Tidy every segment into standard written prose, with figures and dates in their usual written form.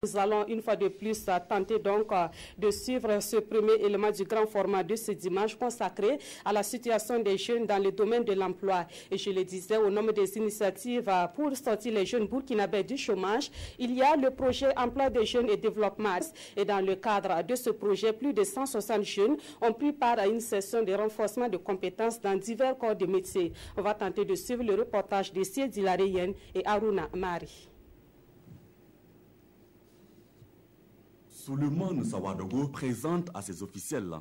Nous allons une fois de plus tenter donc de suivre ce premier élément du grand format de ce dimanche consacré à la situation des jeunes dans le domaine de l'emploi. Et je le disais, au nombre des initiatives pour sortir les jeunes burkinabés du chômage, il y a le projet Emploi des jeunes et développement. Et dans le cadre de ce projet, plus de 160 jeunes ont pris part à une session de renforcement de compétences dans divers corps de métier. On va tenter de suivre le reportage de Siedi Lareyen et Aruna Mari. Souleymane Sawadogo présente à ses officiels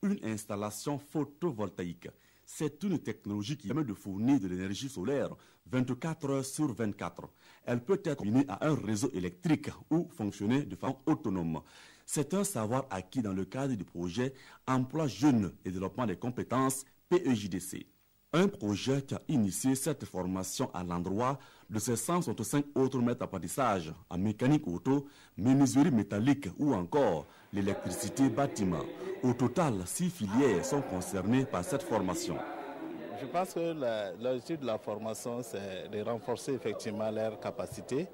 une installation photovoltaïque. C'est une technologie qui permet de fournir de l'énergie solaire 24 heures sur 24. Elle peut être combinée à un réseau électrique ou fonctionner de façon autonome. C'est un savoir acquis dans le cadre du projet Emploi Jeunes et Développement des Compétences PEJDC. Un projet qui a initié cette formation à l'endroit de ces 165 autres maîtres d'apprentissage en mécanique auto, menuiserie métallique ou encore l'électricité bâtiment. Au total, 6 filières sont concernées par cette formation. Je pense que l'objectif de la formation, c'est de renforcer effectivement leurs capacités,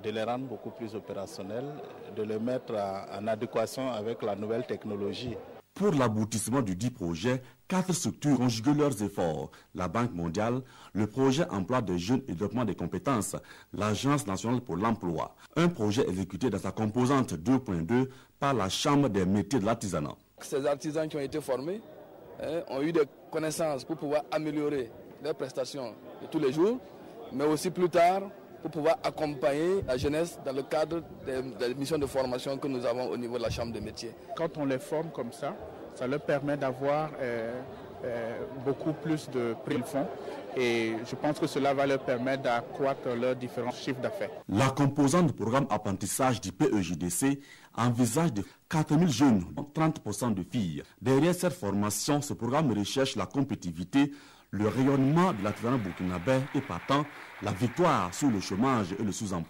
de les rendre beaucoup plus opérationnels, de les mettre en adéquation avec la nouvelle technologie. Pour l'aboutissement du dit projet, 4 structures conjuguent leurs efforts. La Banque mondiale, le projet Emploi des jeunes et développement des compétences, l'Agence nationale pour l'emploi. Un projet exécuté dans sa composante 2.2 par la Chambre des métiers de l'artisanat. Ces artisans qui ont été formés ont eu des connaissances pour pouvoir améliorer leurs prestations de tous les jours, mais aussi plus tard pour pouvoir accompagner la jeunesse dans le cadre des missions de formation que nous avons au niveau de la Chambre des métiers. Quand on les forme comme ça leur permet d'avoir beaucoup plus de prix de fonds et je pense que cela va leur permettre d'accroître leurs différents chiffres d'affaires. La composante du programme apprentissage du PEJDC envisage de 4000 jeunes, 30% de filles. Derrière cette formation, ce programme recherche la compétitivité, le rayonnement de l'artisanat burkinabé et partant la victoire sur le chômage et le sous-emploi.